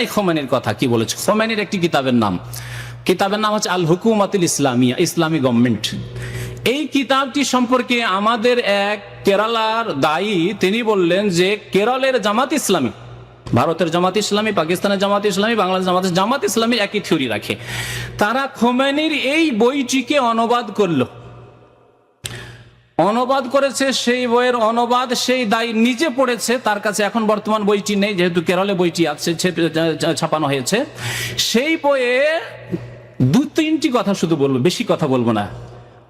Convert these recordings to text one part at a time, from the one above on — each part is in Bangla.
এই খোমেনির কথা কি বলেছে। খোমেনির একটি কিতাবের নাম হচ্ছে আল হুকুমাতুল ইসলামিয়া, ইসলামী গভর্নমেন্ট। এই কিতাবটি সম্পর্কে আমাদের এক কেরালার দায়ী তিনি বললেন যে কেরলের জামাত ইসলামী, ভারতের জামাত ইসলামী, পাকিস্তানের জামাত ইসলামী, বাংলাদেশ জামাত ইসলামী একই থিওরি রাখে। তারা খোমেনির এই বইটিকে অনুবাদ করেছে। সেই বইয়ের অনুবাদ সেই দায়ী নিজে পড়েছে, তার কাছে এখন বর্তমান বইটি নেই, যেহেতু কেরলে বইটি আছে, ছাপানো হয়েছে। সেই বইয়ে 2-3টি কথা শুধু বলবো, বেশি কথা বলবো না।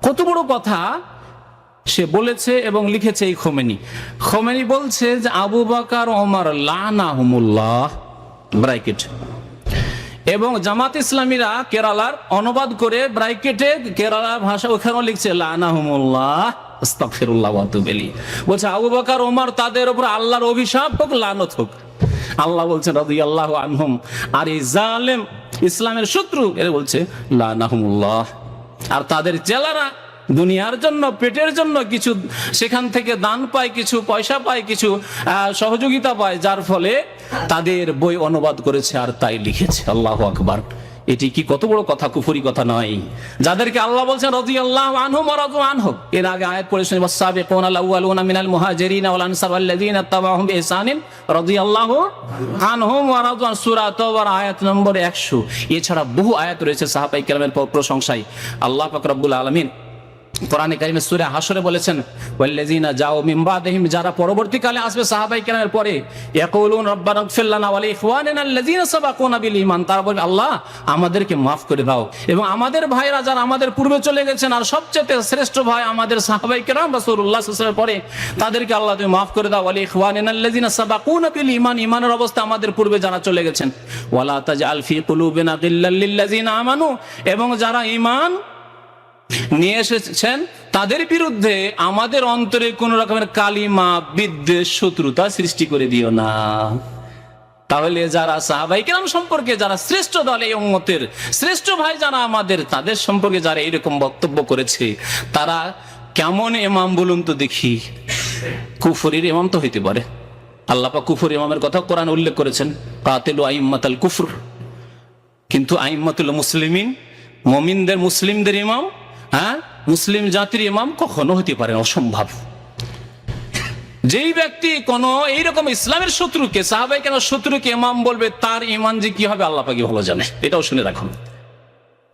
কত বড় কথা সে বলেছে এবং লিখেছে এই খোমেনি বলছে যে আবু বকর ওমর লানাহুমুল্লাহ ব্র্যাকেট, এবং জামাত ইসলামীরা কেরালার অনুবাদ করে ব্র্যাকেটে কেরালার ভাষা ওখানেও লিখছে লানাহুমুল্লাহ আস্তাগফিরুল্লাহ ওয়া আতুবু ইলাইহি। বলছে আবু বকর ওমর তাদের উপর আল্লাহর অভিশাপ হোক, লানত হোক। আল্লাহ বলছেন রাদিয়াল্লাহু আনহুম, আর এই জালেম ইসলামের শত্রু এরা বলছে লানাহুমুল্লাহ। আর তাদের চেলারা দুনিয়ার জন্য, পেটের জন্য কিছু সেখান থেকে দান পায়, কিছু পয়সা পায়, কিছু সহযোগিতা পায়, যার ফলে তাদের বই অনুবাদ করেছে আর তাই লিখেছে। আল্লাহু আকবার। এটি কি কত বড় কথা, কুফরি কথা নয়? যাদেরকে আল্লাহ বলছেন রাদিয়াল্লাহু আনহুম ওয়া রাদু আনহু। এর আগে আয়াত পড়েছেন ওয়াস-সাবিকুনাল আউয়ালুনা মিনাল মুহাজিরিনা ওয়াল আনসার ওয়াল্লাযিনা তাবাউহুম বিইহসানিন রাদিয়াল্লাহু আনহুম ওয়া রাদু আন, সূরা তাওবার আয়াত নম্বর 100। এছাড়া বহু আয়াত রয়েছে সাহাবায়ে কেরামের প্রশংসায়। আল্লাহ পাক রব্বুল আলামিন কোরআনে কারিমে সূরা হাশরে বলেছেন ওয়াল্লাযিনা জাউ মিন বাদিহিম, যারা পরবর্তীকালে আসবে সাহাবায়ে কেরামের পরে, ইয়াকুলুন রাব্বানা ইগফির লানা ওয়া লিইখওয়ানিনা আল্লাযিনা সাবাকুনা বিল ঈমান, তারা বলবে আল্লাহ আমাদেরকে মাফ করে দাও এবং আমাদের ভাইরা যারা আমাদের পূর্বে চলে গেছেন, আর সবচেয়ে শ্রেষ্ঠ ভাই আমাদের সাহাবায়ে কেরাম রাসূলুল্লাহ সাল্লাল্লাহু আলাইহি ওয়াসাল্লামের পরে, তাদেরকে আল্লাহ তুমি মাফ করে দাও। ওয়া লিইখওয়ানিনা আল্লাযিনা সাবাকুনা বিল ঈমান, ঈমানের অবস্থা আমাদের পূর্বে যারা চলে গেছেন। ওয়ালা তাজআল ফি কুলুবিনা গিল্লাল লিল্লাযিনা আমানু, এবং যারা ঈমান নিয়ে এসেছেন তাদের বিরুদ্ধে আমাদের অন্তরে কোন রকমের কালিমা, বিদ্বেষ, শত্রুতা সৃষ্টি করে দিও না। তাহলে যারা সাহাবায়ে কেরাম সম্পর্কে যারা শ্রেষ্ঠ দল, এই উম্মতের শ্রেষ্ঠ ভাই যারা আমাদের, তাদের সম্পর্কে যারা এরকম বক্তব্য করেছে, তারা কেমন ইমাম বলুন তো দেখি? কুফরির ইমাম তো হইতে পারে। আল্লাহ পাক কুফর ইমামের কথা কোরআন উল্লেখ করেছেন, কাতিলু আইম্মাতাল কুফর। কিন্তু আইম্মাতুল মুসলিমিন, মুমিনদের মুসলিমদের ইমাম, মুসলিম জাতির ইমাম কখনো হতে পারে, অসম্ভব। যেই ব্যক্তি কোন এইরকম ইসলামের শত্রুকে, সাহাবায়ে কেরামের শত্রুকে ইমাম বলবে, তার ঈমান যে কি হবে আল্লাহ পাকই ভালো জানে। এটাও শুনে রাখুন।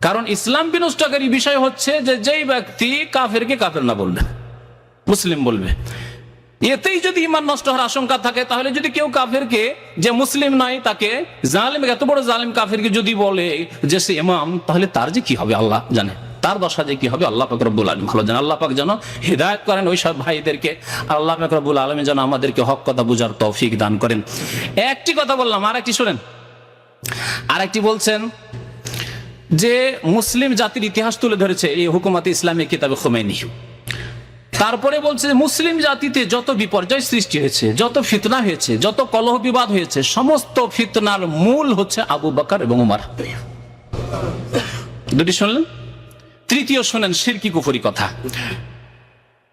কারণ ইসলাম বিনষ্টকারী বিষয় হচ্ছে যে যেই ব্যক্তি কাফেরকে কাফের না বলবে, মুসলিম বলবে, এতেই যদি ঈমান নষ্ট হওয়ার আশঙ্কা থাকে, তাহলে যদি কেউ কাফেরকে, যে মুসলিম নয়, তাকে জালিম, এত বড় জালিম কাফেরকে যদি বলে যে সে ইমাম, তাহলে তার যে কি হবে আল্লাহ জানে, তার দশা যে কি হবে আল্লাহ পাক রব্বুল আলামিন ভালো জানেন। আল্লাহ পাক যেন হিদায়াত করেন ওই সব ভাইদেরকে। আল্লাহ পাক রব্বুল আলামিন যেন আমাদেরকে হক কথা বুঝার তৌফিক দান করেন। একটি কথা বললাম, আরেকটি শুনেন। আরেকটি বলছেন যে মুসলিম জাতির ইতিহাস তুলে ধরেছে এই হুকুমাতে ইসলামী কিতাবে খোমেনি। তারপরে বলছে মুসলিম জাতিতে যত বিপর্যয় সৃষ্টি হয়েছে, যত ফিতনা হয়েছে, যত কলহ বিবাদ হয়েছে, সমস্ত ফিতনার মূল হচ্ছে আবু বকর এবং উমর। দুটি শুনলেন। তৃতীয় শুনেন শিরকি কুফরি কথা।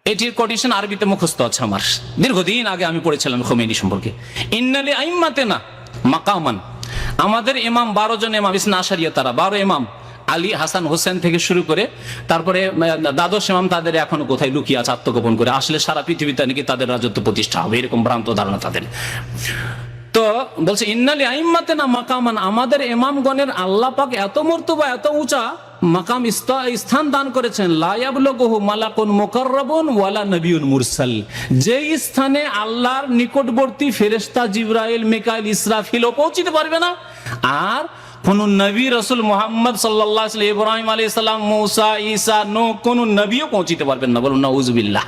এটির কোটেশন আরবিতে মুখস্থ আছে আমার, দীর্ঘদিন আগে আমি পড়েছিলাম খোমেনি সম্পর্কে। ইন্নালি আইম্মাতিনা মাকামান, আমাদের ইমাম 12 জন ইমাম ইসনা আশারিয়া, তারা 12 ইমাম, আলী, হাসান, হোসেন থেকে শুরু করে তারপরে দ্বাদশ ইমাম, তাদের এখনো কোথায় লুকিয়ে আছে আত্মগোপন করে, আসলে সারা পৃথিবীতে নাকি তাদের রাজত্ব প্রতিষ্ঠা হবে, এরকম ভ্রান্ত ধারণা তাদের। তো বলছে ইন্নালি আইম্মাতিনা মাকামান, আমাদের ইমামগণের আল্লাহ পাক এত মর্তবা, এত উঁচা মাকাম, স্থান দান করেছেন। লা ইয়াবলুগুহু মালাকুন মুকাররাবুন ওয়ালা নবিয়্যুন মুরসাল, যেই স্থানে আল্লাহর নিকটবর্তী ফেরেশতা জিবরাইল, মিকাইল, ইসরাফিলও পৌঁছতে পারবে না, আর কোন নবী রাসূল মুহাম্মদ সাল্লাল্লাহু আলাইহি ওয়াসাল্লাম, ইব্রাহিম আলাইহিস সালাম, মূসা, ঈসা, নূহ, কোন নবীও পৌঁছতে পারবেন না। বলুন নাউযুবিল্লাহ।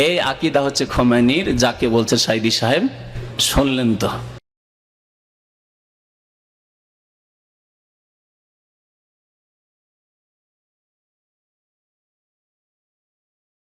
এই আকীদা হচ্ছে খোমেনির, যাকে বলছে সাইদি সাহেব। শুনলেন তো?